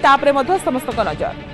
तापरे मध्य समस्त नजर।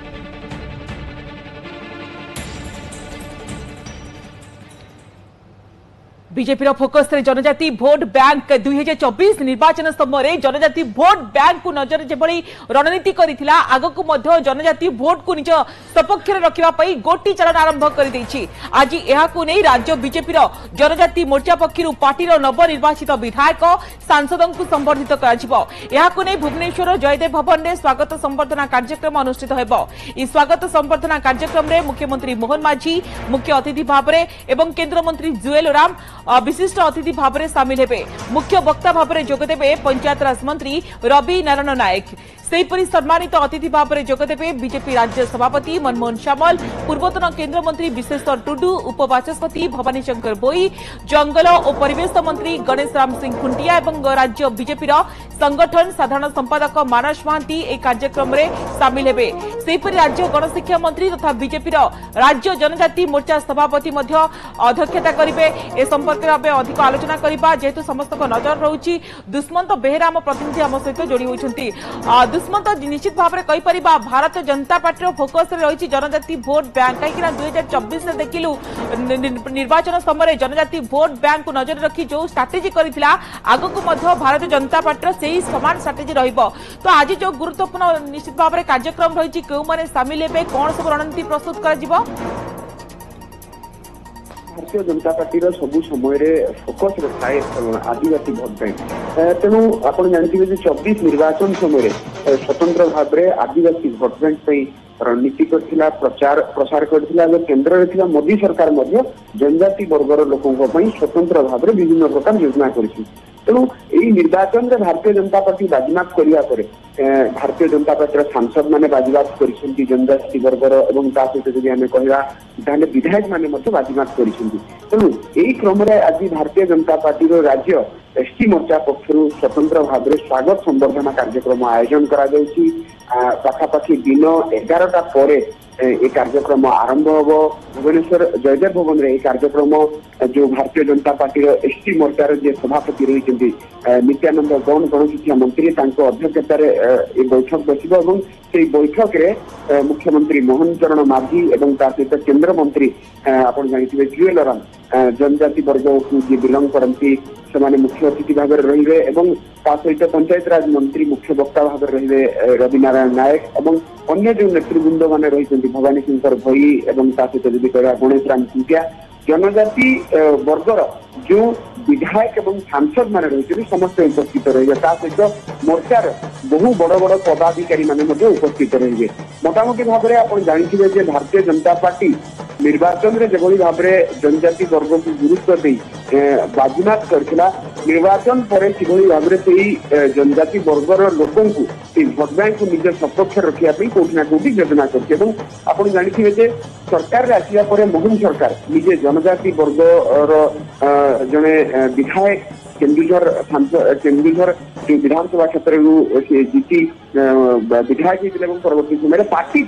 बीजेपी फोकस रे जनजाति भोट बैंक 2024 निर्वाचन समय जनजाति भोट बैंक को नजर जेभली रणनीति करिथिला आगकु मध्य जनजाति भोट को निज सपक्ष रखिबा पई गोटी चालन आरंभ कर दैछि। आज एहाकु नै राज्य बीजेपी जनजाति मोर्चा पक्षरु पार्टीर नवनिर्वाचित विधायक सांसदों को संबर्धित कराजिबो। एहाकु नै भुवनेश्वर जयदेव भवन में स्वागत संबर्धना कार्यक्रम अनुष्ठित हेबो। ई स्वागत संबर्धना कार्यक्रम रे मुख्यमंत्री मोहन माझी मुख्य अतिथि भाव में एवं केंद्र मंत्री जुएल ओराम विशिष्ट अतिथि भाव में सामिल हेबे। मुख्य वक्ता भाव में जोगदेबे पंचायत राज मंत्री रवि नारायण नायक। सेहीपरि सम्मानित अतिथि भाव में जोगदेबे बीजेपी राज्य सभापति मनमोहन सामल, पूर्वतन केंद्र मंत्री विश्वेश्वर टुडू, उपबाचस्पति भवानी शंकर भोई, जंगल और परिवेश मंत्री गणेश राम सिंह खुंटिया एवं राज्य बीजेपी संगठन साधारण संपादक मानस महांती एक कार्यक्रम में सामिल हेबे। सेहीपरि राज्य गणशिक्षा मंत्री तथा बीजेपी राज्य जनजाति मोर्चा सभापति अध्यक्षता करेंगे। ए संपर्क में अधिक आलोचना करबा जेहेतु समस्त नजर रहुछि। दुष्मंत बेहेरा आम प्रतिनिधि आम सहित जोड़ी होइछन्ति। दुष्मंत निश्चित भाव में कहि भारत जनता पार्टी फोकस रही जनजाति भोट बैंक कहीं 2024 देखिलु निर्वाचन समय जनजाति भोट बैंक को नजर रखी जो स्ट्राटेजी करथिला आगकु मध्य भारतीय जनता पार्टी से समान स्ट्राटेजी रहिबो। तो आज जो गुरुत्वपूर्ण निश्चित भाव में कार्यक्रम रही क्यों माने शामिल हेबे कौन सब रणनीति प्रस्तुत कर जिवो? भारतीय जनता पार्टी सबु समय फोकस थाए आदिवासी भोट बैंक। तेणु आप जानते 24 निर्वाचन समय स्वतंत्र भाव में आदिवासी भोट बैंक रणनीति करथिला प्रचार प्रसार करथिला। केंद्र में मोदी सरकार जनजाति वर्गर लोकों स्वतंत्र भाव में विभिन्न प्रकार योजना करिछि। तेणु यही निर्वाचन में भारतीय जनता पार्टी बाजीमात करिया परे भारतीय जनता पार्टी सांसद माने बाजीमात करिसेंती जनजाति वर्गर एवं ता सहित जदि हमें कहला ताले विधायक माने मते बाजीमात करिसेंती। तेणु यही क्रम में आज भारतीय जनता पार्टी राज्य एसटी मोर्चा पक्षरु स्वतंत्र भाव में स्वागत संबर्धना कार्यक्रम आयोजन करा जाउछि। पाखापाखि दिन 11टा परे ये कार्यक्रम आरंभ हम भुवनेश्वर जयदेव भवन में कार्यक्रम जो भारतीय जनता पार्टी एसटी मोर्चार जे सभापति रही नित्यानंद गौड़ गणशिक्षा मंत्री अध्यक्षतार बैठक बस बैठक में मुख्यमंत्री मोहन चरण माझी एवं सहित केंद्र मंत्री आप जानते जुएल ओराम जनजाति वर्ग को जी बिलंग करती से मुख्य अतिथि भाव में रही सहित पंचायत राज मंत्री मुख्य वक्ता भाव में रही रवि नारायण नायक और अन्य जो नेतृवृंद मैंने रही भवानी शंकर भई एवं सहित जदि कह गणेश राम खुंटिया जनजाति वर्गर जो विधायक एवं सांसद मैंने रही समस्त उपस्थित रही सहित मोर्चार बहु बड़ बड़ पदाधिकारी मैंने उपस्थित रही। मोटामोटी भाव में आप जानते भारतीय जनता पार्टी निर्वाचन में जो भाव में जनजाति वर्ग को गुरुत्व दे बाजीमात करथिला निर्वाचन पर किभली भाव में से जनजाति वर्गर लोकों को भोट बैंक को निज सपक्ष रखापी कौटना कौटी योजना कर आप जानते सरकार आसिया पर मोहन सरकार निजे जनजाति वर्गर जड़े विधायक केन्दुझर केन्दुझर जो विधानसभा क्षेत्र से जीती विधायक होते परवर्ती समय पार्टी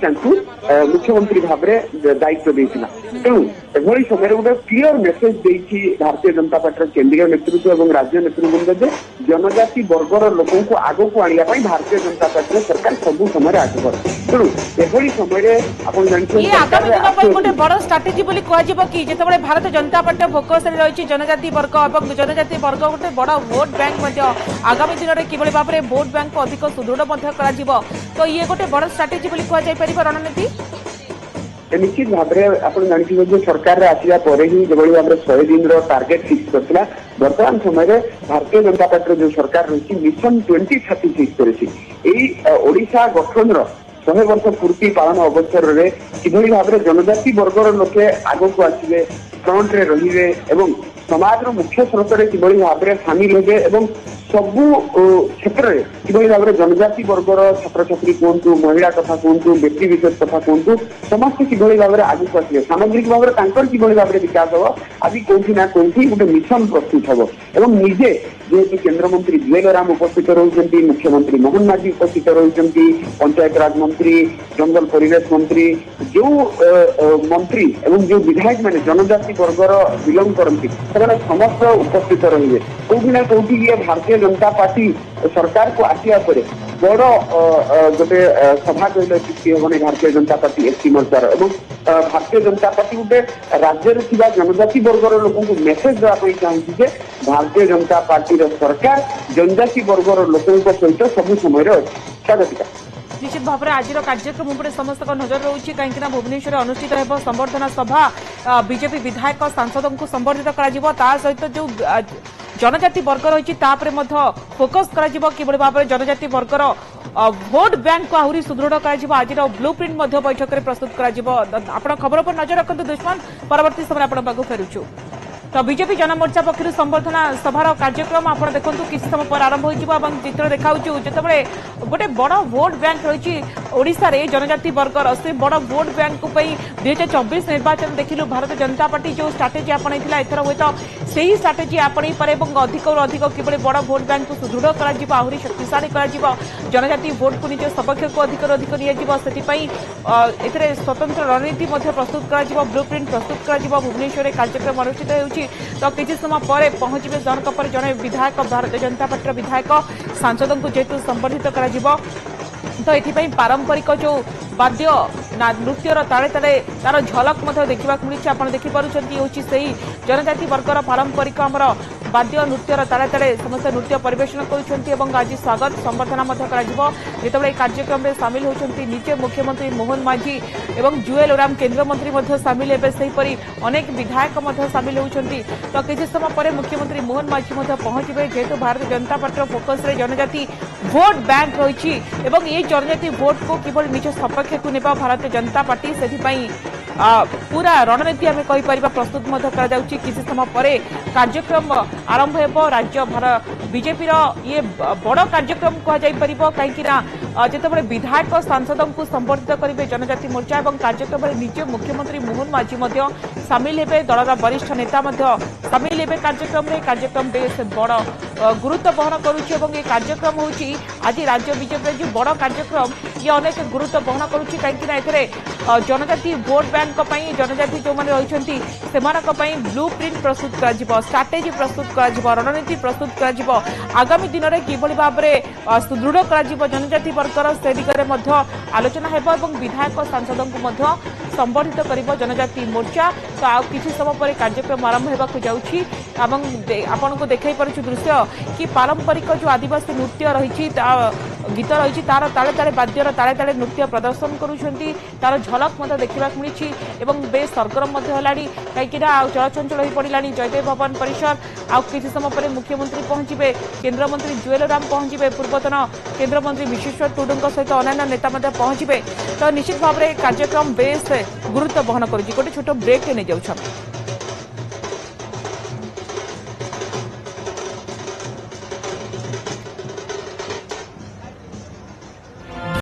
मुख्यमंत्री भाव में दायित्व देता। तेणु एभली समय गोटे क्लीयर मेसेज देती भारतीय जनता पार्टी केंद्रीय नेतृत्व और राज्य नेतृवृंद जनजाति वर्गर लोकों को आग को आने भारतीय जनता पार्टी सरकार सब समय आगे। तेणु एभली समय आप जानते बड़ स्ट्राटेजी कि जिते भारतीय जनता पार्टी फोकस रही जनजाति वर्ग और जनजाति वर्ग गोटे बड़ भोट बैंक आगामी दिन में किभली भाव में भोट बैंक को अधिक सुदृढ़ तो ये गोटे बड़ स्ट्राटेजी रणनीति निश्चित भाव में आप जानते सरकार आसिया पर ही जो भाव में 100 दिन टार्गेट फिक्स करता वर्तमान समय भारतीय जनता पार्टी जो सरकार रही मिशन 2036 कर ओडिशा गठन 100 वर्ष पूर्ति पालन अवसर में किभली भाव में जनजाति वर्गर लोके आग को आसवे फ्रंट रे रहिबे एवं समाज मुख्य स्रोत में किभली भाव में सामिल हेबे सबू क्षेत्र में किभली भाव में जनजाति वर्गर छात्र छात्री कहतु महिला कथा कहतु व्यक्ति विशेष कथा कहतु समस्त किभली भाव में आगे आसवे सामग्रिक भाव में किभली भाव में विकास हम आज कौटी ना कौटी गोटे मिशन प्रस्तुत हम एवं निजे जेहेतु केन्द्रमंत्री जुएल ओराम उपस्थित रही मुख्यमंत्री मोहन माझी उपस्थित रही पंचायत राज मंत्री जंगल परिवेश मंत्री जो मंत्री एवं जो विधायक मैंने जनजाति वर्गर बिलंग करती समस्त उपस्थित रही कौटी ना कौटी ये भारतीय जनता पार्टी सरकार को आसिया पर बड़ गोटे सभा कहले सृष्टि हेबनी भारतीय जनता पार्टी एसटी मोर्चार एवं भारतीय जनता पार्टी गोटे राज्य में जनजाति वर्गर लोक मेसेज देवाई चाहूँगी भारतीय जनता पार्टी सरकार जनजाति वर्गर लोकों सहित सब समय स्वागतिका निश्चित भाव में आज कार्यक्रम उपरे समस्त नजर रही कहीं भुवनेश्वर अनुष्ठित हो संबर्धना सभा बीजेपी विधायक सांसदों को संबर्धित कर सहित जो जनजाति वर्ग रही फोकस कर भाव में जनजाति वर्गर भोट बैंक को आहरी सुदृढ़ कर आज ब्लू प्रिंट बैठक में प्रस्तुत कर खबर पर नजर रखते दुश्मन परवर्ती समय आप फेरुचु तो बीजेपी जनमोर्चा पक्षर संबर्धना सभार कार्यक्रम आप देखो किसी समय पर आरंभ हो चित्र देखा जिते गोटे बड़ भोट बैंक रही ओडिशा रे जनजाति वर्गर से बड़ भोट बैंक 2024 निर्वाचन देखिलु भारतीय जनता पार्टी जो स्ट्राटेजी आपणा एथर हुए तो सही स्ट्राटेजी आपणी पारे अधिक किभली बड़ भोट बैंक को सुदृढ़ कर आहरी शक्तिशाली कर जनजाति भोट को निज सपक्ष को अधिक नि स्वतंत्र रणनीति प्रस्तुत कर ब्लू प्रिंट प्रस्तुत कर भुवनेश्वर कार्यक्रम अनुष्ठित हो तो किसी समय पर पहुंचे जनक पर जड़े विधायक भारतीय जनता पार्टी विधायक सांसदों को जेहेतु संबर्धित कर तो ये पारंपरिक जो वाद्य नृत्यर ताले ताले तार झलक देखा मिली आप देखिपुंट से जनजाति वर्गर पारंपरिक आमर वाद्य नृत्यर ताले ताले समस्त नृत्य परिवेशन कर आज स्वागत संबर्धना जिते कार्यक्रम में सामिल होती निजे मुख्यमंत्री मोहन माझी एवं जुएल ओराम केन्द्र मंत्री सामिल हे सेहीपरि अनेक विधायक सामिल होती तो किसी समय पर मुख्यमंत्री मोहन माझी पहुंचे जेहेतु भारतीय जनता पार्टी फोकस रे जनजाति भोट बैंक रही ये जनजाति भोट को केवल निज सपक्ष को नेबा भारतीय जनता पार्टी से पूरा रणनीति आम कहीपर प्रस्तुत किसी समय पर कार्यक्रम आरंभ हो राज्य बीजेपी ये बड़ कार्यक्रम कह कहीं जिते विधायक सांसदों को संबर्धित करेंगे जनजाति मोर्चा और कार्यक्रम में निजे मुख्यमंत्री मोहन माझी सामिल हे दलर वरिष्ठ नेता सामिल हे कार्यक्रम बेस बड़ गुरुत्व बहन करुच्चे कार्यक्रम हूँ आज राज्य बीजेपी जो बड़ कार्यक्रम ये अनेक गुरुत्व बहन करुच्ची कहीं जनजाति भोट बैंक जनजाति जो मैंने रही ब्लू प्रिंट प्रस्तुत कर स्ट्राटेजी प्रस्तुत कर रणनीति प्रस्तुत कर आगामी दिन में किभली भाव में सुदृढ़ कर जनजाति वर्गर से दिगरे आलोचना हो विधायक सांसदों को संबर्धित कर जनजाति मोर्चा तो आ किसी समय पर कार्यक्रम आरंभ होगा जाऊँगी आपन को देखाई पार्छु दृश्य कि पारंपरिक जो आदिवासी नृत्य रही गीत रही तार ताले ताले वाद्यर ताले ताले नृत्य प्रदर्शन करुछंती तार झलक देखा मिली बेस सरगरम कहीं चलचंचल हो पड़ा जयदेव भवन परिसर आ किसी समय पर मुख्यमंत्री पहुंचे केन्द्रमंत्री जुएल ओराम पहुंचे पूर्वतन केन्द्रमंत्री विश्वेश्वर टुडू सहित अन्य नेता पहुंचे तो निश्चित भाव में कार्यक्रम बेस गुरुत्व बहन कर छोटे छोटे ब्रेक नहीं जाऊँ।